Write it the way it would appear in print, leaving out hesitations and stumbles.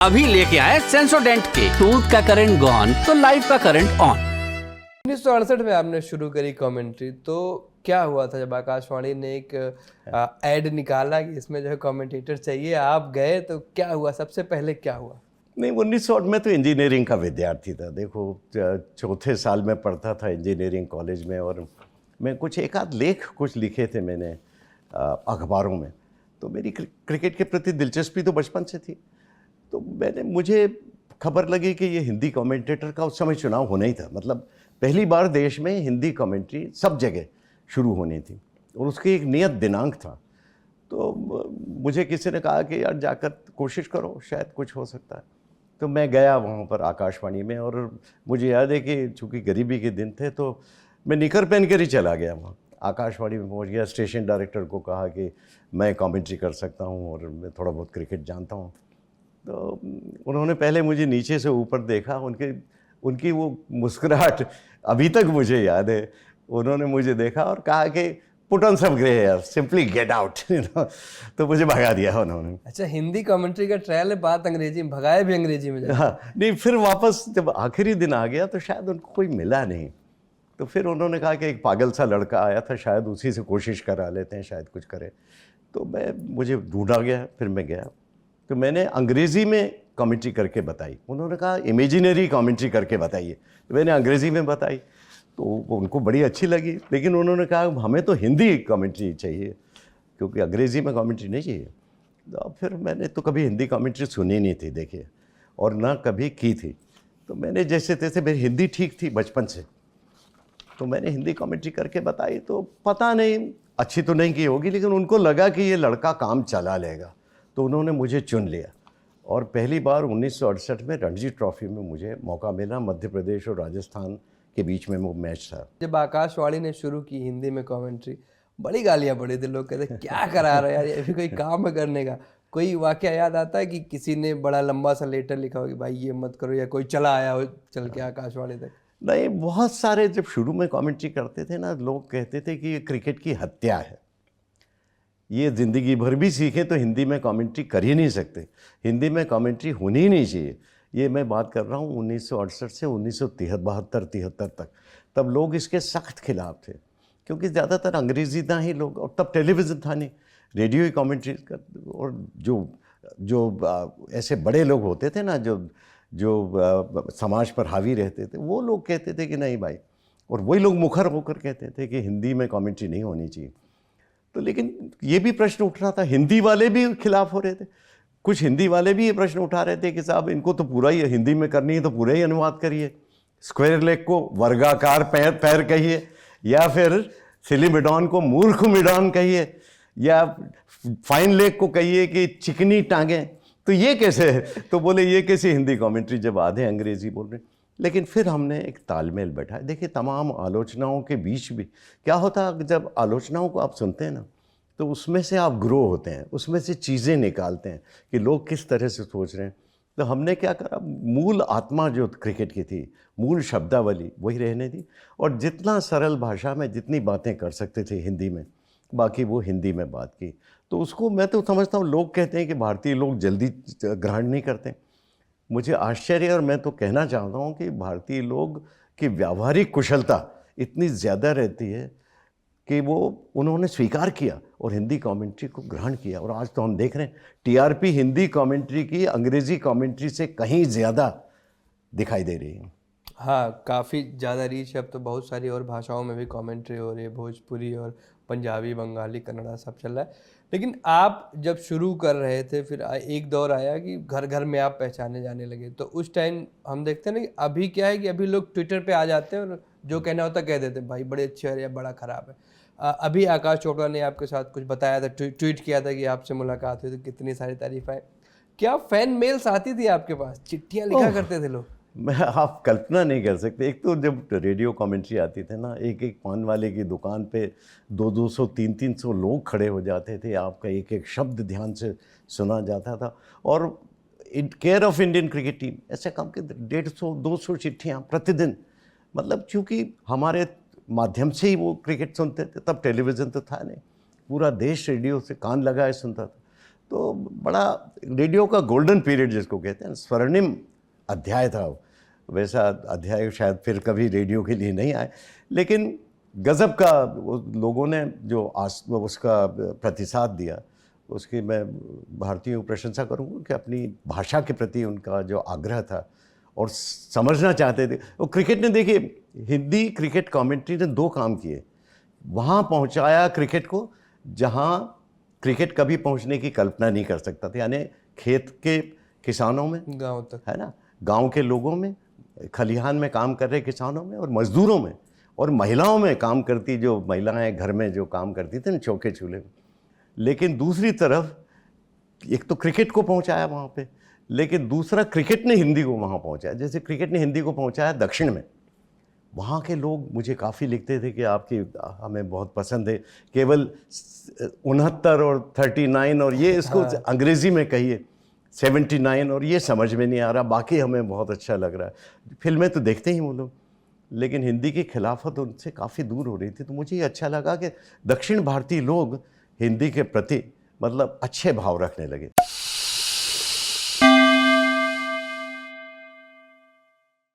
अभी लेके आए सेंसोडेंट के दूध का करंट गॉन तो लाइफ का करंट ऑन। 1968 में आपने शुरू करी कमेंट्री, तो क्या हुआ था जब आकाशवाणी ने एक एड निकाला कि इसमें जो है कमेंटेटर चाहिए, आप गए तो क्या हुआ? सबसे पहले क्या हुआ? नहीं, 1900 में तो इंजीनियरिंग का विद्यार्थी था। देखो, चौथे साल में पढ़ता था इंजीनियरिंग कॉलेज में, और मैं कुछ एक आध लेख कुछ लिखे थे मैंने अखबारों में। तो मेरी क्रिकेट के प्रति दिलचस्पी तो बचपन से थी। तो मुझे खबर लगी कि ये हिंदी कमेंटेटर का उस समय चुनाव होना ही था। मतलब पहली बार देश में हिंदी कमेंट्री सब जगह शुरू होनी थी, और उसकी एक नियत दिनांक था। तो मुझे किसी ने कहा कि यार जाकर कोशिश करो, शायद कुछ हो सकता है। तो मैं गया वहाँ पर आकाशवाणी में, और मुझे याद है कि चूँकि गरीबी के दिन थे तो मैं निकर पहन कर ही चला गया वहाँ। आकाशवाणी में पहुँच गया, स्टेशन डायरेक्टर को कहा कि मैं कमेंट्री कर सकता हूँ और मैं थोड़ा बहुत क्रिकेट जानता हूँ। तो उन्होंने पहले मुझे नीचे से ऊपर देखा, उनकी वो मुस्कुराहट अभी तक मुझे याद है। उन्होंने मुझे देखा और कहा कि put on some grey hair, simply get out, तो मुझे भगा दिया उन्होंने। अच्छा, हिंदी कमेंट्री का ट्रायल है, बात अंग्रेजी में, भगाए भी अंग्रेजी में? हाँ, नहीं, फिर वापस जब आखिरी दिन आ गया तो शायद उनको कोई मिला नहीं। तो फिर उन्होंने कहा कि एक पागल सा लड़का आया था, शायद उसी से कोशिश करा लेते हैं, शायद कुछ करे। तो मुझे ढूंढा गया, फिर मैं गया। तो मैंने अंग्रेज़ी में कमेंट्री करके बताई। उन्होंने कहा इमेजिनरी कमेंट्री करके बताइए, तो मैंने अंग्रेज़ी में बताई। तो उनको बड़ी अच्छी लगी, लेकिन उन्होंने कहा हमें तो हिंदी कमेंट्री चाहिए, क्योंकि अंग्रेज़ी में कमेंट्री नहीं चाहिए। तो फिर मैंने तो कभी हिंदी कमेंट्री सुनी नहीं थी, देखिए, और ना कभी की थी। तो मैंने जैसे तैसे, मेरी हिंदी ठीक थी बचपन से, तो मैंने हिंदी कमेंट्री करके बताई। तो पता नहीं, अच्छी तो नहीं की होगी, लेकिन उनको लगा कि ये लड़का काम चला लेगा, तो उन्होंने मुझे चुन लिया। और पहली बार 1968 में रणजी ट्रॉफी में मुझे मौका मिला। मध्य प्रदेश और राजस्थान के बीच में वो मैच था। जब आकाशवाणी ने शुरू की हिंदी में कमेंट्री, बड़ी गालियां पड़ी थी, लोग कहते क्या करा रहे यार, ये भी कोई काम है करने का? कोई वाकया याद आता है कि किसी ने बड़ा लंबा सा लेटर लिखा हो कि भाई ये मत करो, या कोई चला आया हो चल के आकाशवाणी तक? नहीं, बहुत सारे जब शुरू में कमेंट्री करते थे ना, लोग कहते थे कि ये क्रिकेट की हत्या है, ये ज़िंदगी भर भी सीखें तो हिंदी में कमेंट्री कर ही नहीं सकते, हिंदी में कमेंट्री होनी ही नहीं चाहिए। ये मैं बात कर रहा हूँ 1968 से 1972-73 तक। तब लोग इसके सख्त खिलाफ थे, क्योंकि ज़्यादातर अंग्रेज़ी ना ही लोग, और तब टेलीविज़न था नहीं, रेडियो ही कमेंट्री कर। और जो ऐसे बड़े लोग होते थे ना, जो समाज पर हावी रहते थे, वो लोग कहते थे कि नहीं भाई, और वही लोग मुखर होकर कहते थे कि हिंदी में कमेंट्री नहीं होनी चाहिए। तो लेकिन ये भी प्रश्न उठ रहा था, हिंदी वाले भी खिलाफ हो रहे थे। कुछ हिंदी वाले भी ये प्रश्न उठा रहे थे कि साहब इनको तो पूरा ही हिंदी में करनी है, तो पूरा ही अनुवाद करिए। स्क्वायर लेग को वर्गाकार पैर कहिए, या फिर सिलिमिडॉन को मूर्ख मिडॉन कहिए, या फाइन लेग को कहिए कि चिकनी टांगें। तो ये कैसे है? तो बोले ये कैसी हिंदी कमेंट्री जब आधे अंग्रेजी बोल रहे। लेकिन फिर हमने एक तालमेल बैठाया। देखिए, तमाम आलोचनाओं के बीच भी क्या होता, जब आलोचनाओं को आप सुनते हैं ना, तो उसमें से आप ग्रो होते हैं, उसमें से चीज़ें निकालते हैं कि लोग किस तरह से सोच रहे हैं। तो हमने क्या करा, मूल आत्मा जो क्रिकेट की थी, मूल शब्दावली वही रहने दी, और जितना सरल भाषा में जितनी बातें कर सकते थे हिंदी में, बाकी वो हिंदी में बात की। तो उसको मैं तो समझता हूँ, लोग कहते हैं कि भारतीय लोग जल्दी ग्रहण नहीं करते। मुझे आश्चर्य, और मैं तो कहना चाहता हूँ कि भारतीय लोग की व्यावहारिक कुशलता इतनी ज़्यादा रहती है कि उन्होंने स्वीकार किया और हिंदी कमेंट्री को ग्रहण किया। और आज तो हम देख रहे हैं, टीआरपी हिंदी कमेंट्री की अंग्रेज़ी कमेंट्री से कहीं ज़्यादा दिखाई दे रही है। हाँ, काफ़ी ज़्यादा रीच है। अब तो बहुत सारी और भाषाओं में भी कमेंट्री हो रही है, भोजपुरी और पंजाबी, बंगाली, कन्नड़ा सब चल रहा है। लेकिन आप जब शुरू कर रहे थे, फिर एक दौर आया कि घर घर में आप पहचाने जाने लगे। तो उस टाइम हम देखते हैं ना कि अभी क्या है कि अभी लोग ट्विटर पे आ जाते हैं और जो कहना होता कह देते हैं, भाई बड़े अच्छे हैं या बड़ा ख़राब है। अभी आकाश चोपड़ा ने आपके साथ कुछ बताया था, ट्वीट किया था कि आपसे मुलाकात हुई तो कितनी सारी तारीफ आए। क्या फ़ैन मेल्स आती थी आपके पास? चिट्ठियाँ लिखा करते थे लोग? आप कल्पना नहीं कर सकते। एक तो जब रेडियो कमेंट्री आती थी ना, एक एक पान वाले की दुकान पे 200-200, 300-300 लोग खड़े हो जाते थे, आपका एक एक शब्द ध्यान से सुना जाता था। और care of Indian cricket team, ऐसे काम के 150-200 चिट्ठियाँ प्रतिदिन। मतलब चूँकि हमारे माध्यम से ही वो क्रिकेट सुनते थे, तब टेलीविज़न तो था नहीं, पूरा देश रेडियो से कान लगाए सुनता था। तो बड़ा रेडियो का गोल्डन पीरियड जिसको कहते हैं, स्वर्णिम अध्याय था। वैसा अध्याय शायद फिर कभी रेडियो के लिए नहीं आए, लेकिन गज़ब का लोगों ने जो उसका प्रतिसाद दिया, उसकी मैं भारतीयों की प्रशंसा करूँगा कि अपनी भाषा के प्रति उनका जो आग्रह था और समझना चाहते थे। और क्रिकेट ने, देखिए, हिंदी क्रिकेट कमेंट्री ने 2 काम किए। वहाँ पहुँचाया क्रिकेट को जहाँ क्रिकेट कभी पहुँचने की कल्पना नहीं कर सकता था, यानी खेत के किसानों में, गांव तक, है ना, गांव के लोगों में, खलिहान में काम कर रहे किसानों में और मजदूरों में, और महिलाओं में काम करती, जो महिलाएं घर में जो काम करती थी ना चौके चूल्हे में। लेकिन दूसरी तरफ एक तो क्रिकेट को पहुंचाया वहाँ पे, लेकिन दूसरा क्रिकेट ने हिंदी को वहाँ पहुंचाया। जैसे क्रिकेट ने हिंदी को पहुंचाया दक्षिण में, वहाँ के लोग मुझे काफ़ी लिखते थे कि आपकी हमें बहुत पसंद है, केवल 69 और 39 और ये इसको अंग्रेज़ी में कहिए 79 और ये समझ में नहीं आ रहा, बाकी हमें बहुत अच्छा लग रहा है। फिल्में तो देखते ही वो लोग, लेकिन हिंदी की खिलाफत उनसे काफ़ी दूर हो रही थी। तो मुझे ये अच्छा लगा कि दक्षिण भारतीय लोग हिंदी के प्रति मतलब अच्छे भाव रखने लगे।